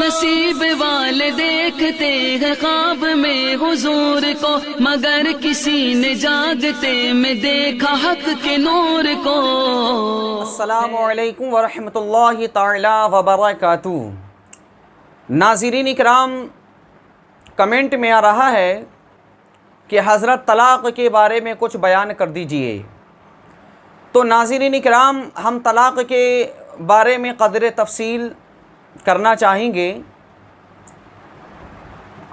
नसीब वाले देखते हैं ख्वाब में हुजूर को, मगर किसी ने जागते में देखा हक के नूर को। अस्सलामु अलैकुम वरहमतुल्लाहि ताला वबरकातुहू। नाज़रीन इकराम, कमेंट में आ रहा है कि हज़रत तलाक़ के बारे में कुछ बयान कर दीजिए। तो नाज़रीन इकराम, हम तलाक़ के बारे में क़दर तफ़सील करना चाहेंगे।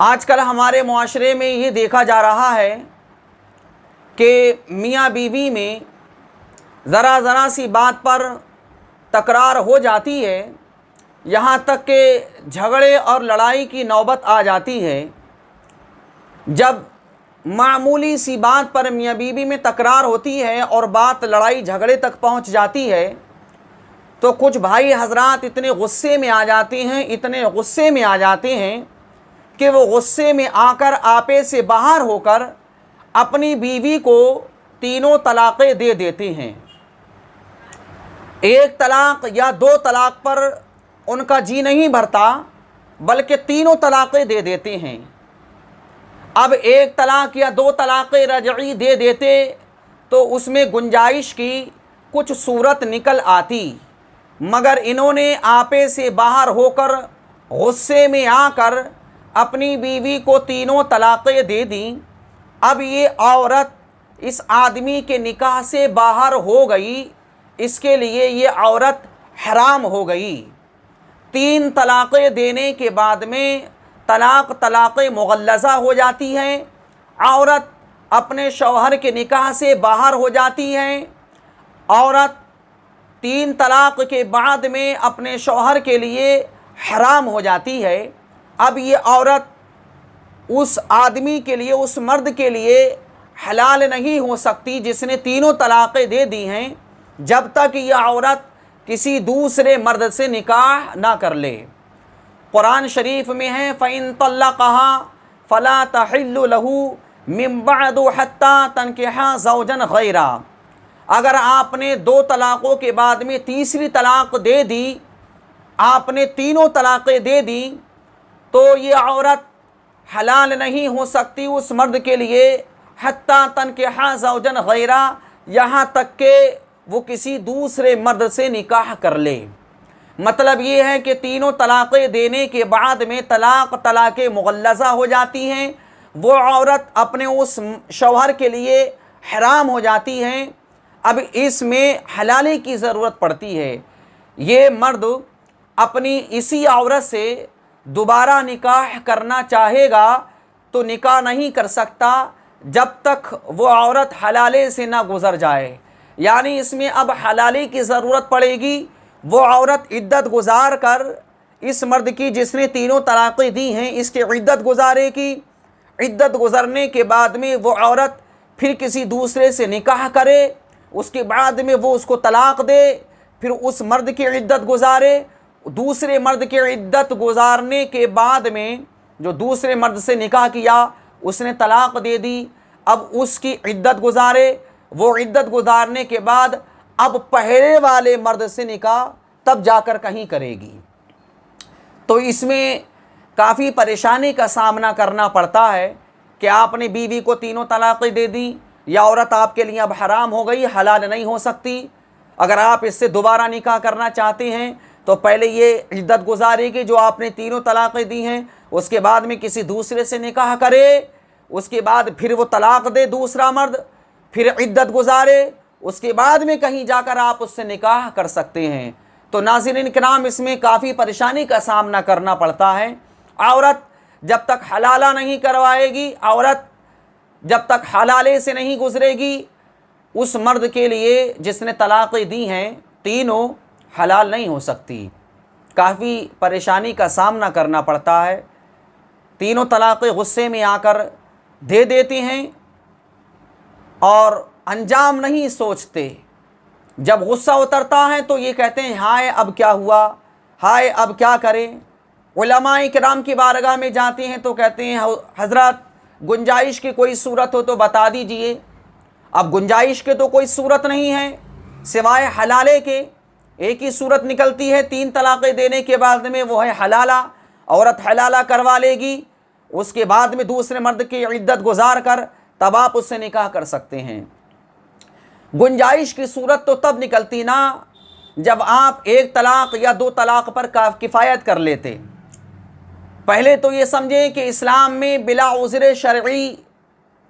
आजकल हमारे मुआशरे में ये देखा जा रहा है कि मियाँ बीवी में ज़रा सी बात पर तकरार हो जाती है, यहाँ तक कि झगड़े और लड़ाई की नौबत आ जाती है। जब मामूली सी बात पर मियाँ बीवी में तकरार होती है और बात लड़ाई झगड़े तक पहुँच जाती है, तो कुछ भाई हजरात इतने गुस्से में आ जाते हैं, इतने गुस्से में आ जाते हैं कि वो गुस्से में आकर आपे से बाहर होकर अपनी बीवी को तीनों तलाक़ें दे देते हैं। एक तलाक़ या दो तलाक़ पर उनका जी नहीं भरता, बल्कि तीनों तलाक़ें दे देते हैं। अब एक तलाक़ या दो तलाक़ें रजई दे देते तो उसमें गुंजाइश की कुछ सूरत निकल आती, मगर इन्होंने आपे से बाहर होकर गुस्से में आकर अपनी बीवी को तीनों तलाक़ें दे दी। अब ये औरत इस आदमी के निकाह से बाहर हो गई, इसके लिए ये औरत हराम हो गई। तीन तलाक़ें देने के बाद में तलाक़ मुग़ल्लज़ा हो जाती है। औरत अपने शौहर के निकाह से बाहर हो जाती है। औरत तीन तलाक़ के बाद में अपने शौहर के लिए हराम हो जाती है। अब ये औरत उस आदमी के लिए, उस मर्द के लिए हलाल नहीं हो सकती जिसने तीनों तलाक़ें दे दी हैं, जब तक यह औरत किसी दूसरे मर्द से निकाह ना कर ले। कुरान शरीफ में है, फ़इन तल्लक़हा फ़ला तहिल्लु लहू मिन बअदु हत्ता तनकिहा ज़ौजन गैरा। अगर आपने दो तलाक़ों के बाद में तीसरी तलाक़ दे दी, आपने तीनों तलाक़ें दे दी, तो ये औरत हलाल नहीं हो सकती उस मर्द के लिए हत्ता तनकिहा ज़ौजन गैरा, यहाँ तक कि वो किसी दूसरे मर्द से निकाह कर ले। मतलब ये है कि तीनों तलाक़ें देने के बाद में तलाक़ मुग़ल्लज़ा हो जाती हैं। वो औरत अपने उस शौहर के लिए हराम हो जाती हैं। अब इसमें हलाली की ज़रूरत पड़ती है। ये मर्द अपनी इसी औरत से दोबारा निकाह करना चाहेगा तो निकाह नहीं कर सकता जब तक वो औरत हलाले से ना गुज़र जाए। यानी इसमें अब हलाली की ज़रूरत पड़ेगी। वो औरत इद्दत गुज़ार कर इस मर्द की जिसने तीनों तलाक़ें दी हैं, इसकी इद्दत गुज़ारेगी। इद्दत गुज़रने के बाद में वो औरत फिर किसी दूसरे से निकाह करे, उसके बाद में वो उसको तलाक़ दे, फिर उस मर्द की इद्दत गुज़ारे। दूसरे मर्द की इद्दत गुज़ारने के बाद में जो दूसरे मर्द से निकाह किया उसने तलाक़ दे दी, अब उसकी इद्दत गुज़ारे। वो इद्दत गुज़ारने के बाद अब पहले वाले मर्द से निकाह तब जाकर कहीं करेगी। तो इसमें काफ़ी परेशानी का सामना करना पड़ता है कि आपने बीवी को तीनों तलाक़ें दे दी, यह औरत आपके लिए अब हराम हो गई, हलाल नहीं हो सकती। अगर आप इससे दोबारा निकाह करना चाहते हैं तो पहले ये इद्दत गुज़ारेगी जो आपने तीनों तलाक़ें दी हैं, उसके बाद में किसी दूसरे से निकाह करे, उसके बाद फिर वो तलाक़ दे दूसरा मर्द, फिर इद्दत गुज़ारे, उसके बाद में कहीं जाकर आप उससे निकाह कर सकते हैं। तो नाज़रीन किराम, इसमें काफ़ी परेशानी का सामना करना पड़ता है। औरत जब तक हलाला नहीं करवाएगी, औरत जब तक हलाले से नहीं गुज़रेगी, उस मर्द के लिए जिसने तलाक़ें दी हैं तीनों हलाल नहीं हो सकती। काफ़ी परेशानी का सामना करना पड़ता है। तीनों तलाक़ें गुस्से में आकर दे देते हैं और अंजाम नहीं सोचते। जब गुस्सा उतरता है तो ये कहते हैं हाय अब क्या हुआ, हाय अब क्या करें। उलमाए किराम की बारगाह में जाते हैं तो कहते हैं हज़रत गुंजाइश की कोई सूरत हो तो बता दीजिए। अब गुंजाइश के तो कोई सूरत नहीं है सिवाय हलाले के। एक ही सूरत निकलती है तीन तलाक़ें देने के बाद में, वो है हलाला। औरत हलाला करवा लेगी, उसके बाद में दूसरे मर्द की इद्दत गुजार कर तब आप उससे निकाह कर सकते हैं। गुंजाइश की सूरत तो तब निकलती ना जब आप एक तलाक या दो तलाक पर किफ़ायत कर लेते। पहले तो ये समझें कि इस्लाम में बिला उज़्र शरई,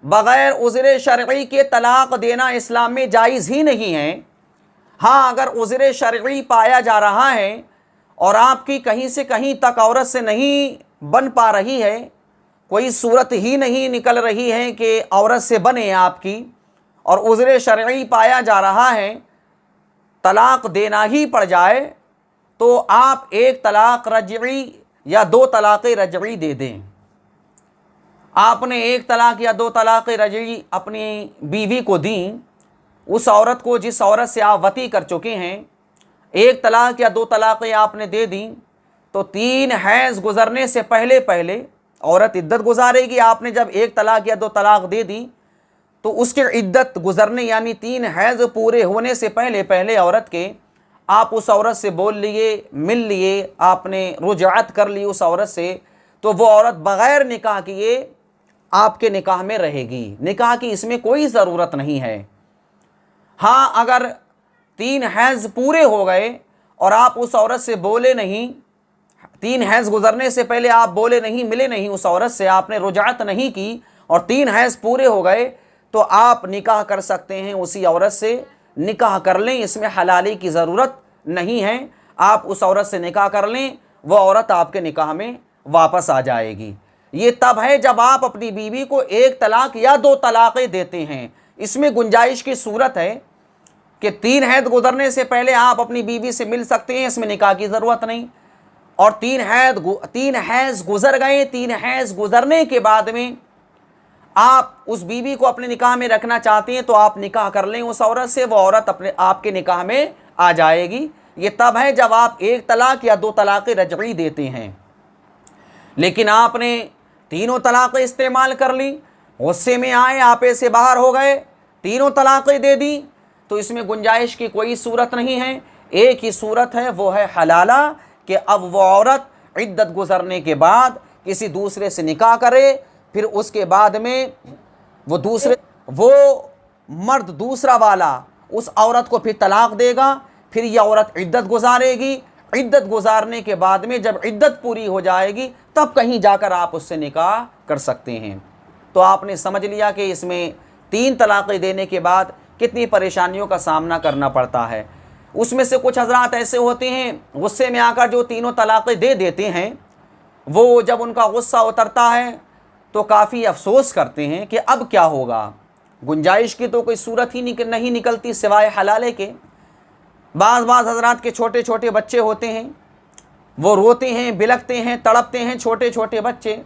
बग़ैर उज़्र शरई के तलाक देना इस्लाम में जायज़ ही नहीं है। हाँ, अगर उज़्र शरई पाया जा रहा है और आपकी कहीं से कहीं तक औरत से नहीं बन पा रही है, कोई सूरत ही नहीं निकल रही है कि औरत से बने आपकी, और उज़्र शरई पाया जा रहा है, तलाक देना ही पड़ जाए, तो आप एक तलाक रजई या दो तलाक़ रजई दे दें। आपने एक तलाक या दो तलाक़ रजई अपनी बीवी को दी, उस औरत को जिस औरत से आप वती कर चुके हैं, एक तलाक या दो तलाक़ें आपने दे दी, तो 3 हैज़ गुज़रने से पहले पहले औरत इद्दत गुजारेगी। आपने जब एक तलाक या दो तलाक दे दी तो उसके इद्दत गुज़रने यानी 3 हैज़ पूरे होने से पहले पहले औरत के आप उस औरत से बोल लिए, मिल लिए, आपने रुजअत कर ली उस औरत से, तो वो औरत बग़ैर निकाह किए आपके निकाह में रहेगी। निकाह की इसमें कोई ज़रूरत नहीं है। हाँ, अगर 3 हैज़ पूरे हो गए और आप उस औरत से बोले नहीं, 3 हैज़ गुज़रने से पहले आप बोले नहीं, मिले नहीं उस औरत से, आपने रुजअत नहीं की और 3 हैज़ पूरे हो गए, तो आप निकाह कर सकते हैं उसी औरत से, निकाह कर लें। इसमें हलाली की ज़रूरत नहीं है। आप उस औरत से निकाह कर लें, वो औरत आपके निकाह में वापस आ जाएगी। ये तब है जब आप अपनी बीवी को एक तलाक या दो तलाक़ें देते हैं। इसमें गुंजाइश की सूरत है कि 3 हैज़ गुज़रने से पहले आप अपनी बीवी से मिल सकते हैं, इसमें निकाह की ज़रूरत नहीं। और 3 हैज़ गुज़र गए, 3 हैज़ गुज़रने के बाद में आप उस बीवी को अपने निकाह में रखना चाहते हैं, तो आप निकाह कर लें उस औरत से, वो औरत अपने आपके निकाह में आ जाएगी। ये तब है जब आप एक तलाक या दो तलाक़ रजई देते हैं। लेकिन आपने तीनों तलाक़ें इस्तेमाल कर ली, गुस्से में आए, आपे से बाहर हो गए, तीनों तलाक़ें दे दी, तो इसमें गुंजाइश की कोई सूरत नहीं है। एक ही सूरत है, वो है हलाला, कि अब वो औरत इद्दत गुज़रने के बाद किसी दूसरे से निकाह करे, फिर उसके बाद में वो मर्द दूसरा वाला उस औरत को फिर तलाक देगा, फिर यह औरत इद्दत गुजारेगी। इद्दत गुजारने के बाद में जब इद्दत पूरी हो जाएगी तब कहीं जाकर आप उससे निकाह कर सकते हैं। तो आपने समझ लिया कि इसमें 3 तलाक़ें देने के बाद कितनी परेशानियों का सामना करना पड़ता है। उसमें से कुछ हज़रात ऐसे होते हैं गुस्से में आकर जो तीनों तलाक़ें दे देते हैं, वो जब उनका गुस्सा उतरता है तो काफ़ी अफसोस करते हैं कि अब क्या होगा। गुंजाइश की तो कोई सूरत ही नहीं निकलती सिवाय हलाले के। बाज़ हज़रात के छोटे छोटे बच्चे होते हैं, वो रोते हैं, बिलखते हैं, तड़पते हैं, छोटे छोटे बच्चे।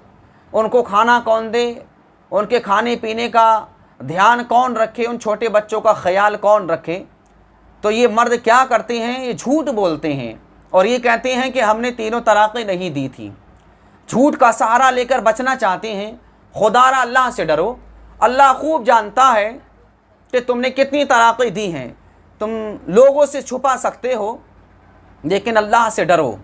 उनको खाना कौन दे, उनके खाने पीने का ध्यान कौन रखे, उन छोटे बच्चों का ख्याल कौन रखे। तो ये मर्द क्या करते हैं, ये झूठ बोलते हैं और ये कहते हैं कि हमने तीनों तलाक़ें नहीं दी थी। झूठ का सहारा लेकर बचना चाहते हैं। खुदारा अल्लाह से डरो। अल्लाह खूब जानता है कि तुमने कितनी तलाक़ें दी हैं। तुम लोगों से छुपा सकते हो, लेकिन अल्लाह से डरो।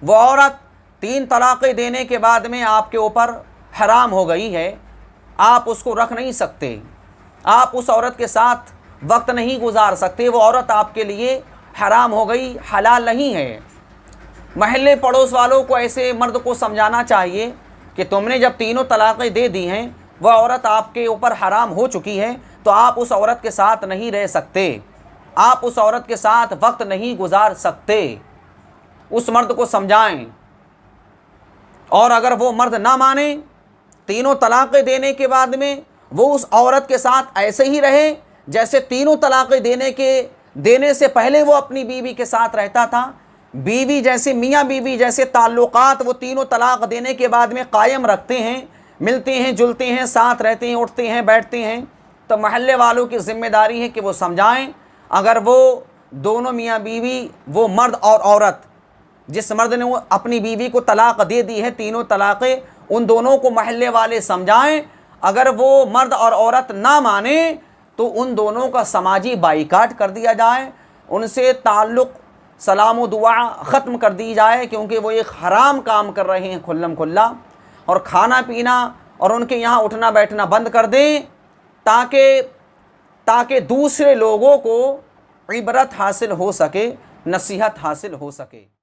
वो औरत 3 तलाक़ें देने के बाद में आपके ऊपर हराम हो गई है, आप उसको रख नहीं सकते, आप उस औरत के साथ वक्त नहीं गुजार सकते। वो औरत आपके लिए हराम हो गई, हलाल नहीं है। महल्ले पड़ोस वालों को ऐसे मर्द को समझाना चाहिए कि तुमने जब तीनों तलाक़ें दे दी हैं, वह औरत आपके ऊपर हराम हो चुकी है, तो आप उस औरत के साथ नहीं रह सकते, आप उस औरत के साथ वक्त नहीं गुजार सकते। उस मर्द को समझाएं। और अगर वो मर्द ना माने, तीनों तलाक़ें देने के बाद में वो उस औरत के साथ ऐसे ही रहे जैसे तीनों तलाक़ें देने से पहले वो अपनी बीवी के साथ रहता था। बीवी जैसे, मियाँ बीवी जैसे ताल्लुकात वो तीनों तलाक़ देने के बाद में कायम रखते हैं, मिलते हैं, जुलते हैं, साथ रहते हैं, उठते हैं, बैठते हैं। तो महल्ले वालों की ज़िम्मेदारी है कि वो समझाएं। अगर वो दोनों मियाँ बीवी, वो मर्द और औरत, जिस मर्द ने वो अपनी बीवी को तलाक़ दे दी है तीनों तलाक़ें, उन दोनों को महल्ले वाले समझाएं। अगर वो मर्द और औरत ना माने तो उन दोनों का समाजी बाइकाट कर दिया जाए, उनसे ताल्लुक़ सलाम व दुआ ख़त्म कर दी जाए, क्योंकि वो एक हराम काम कर रहे हैं खुल्लम खुल्ला, और खाना पीना और उनके यहाँ उठना बैठना बंद कर दें, ताकि दूसरे लोगों को इबरत हासिल हो सके, नसीहत हासिल हो सके।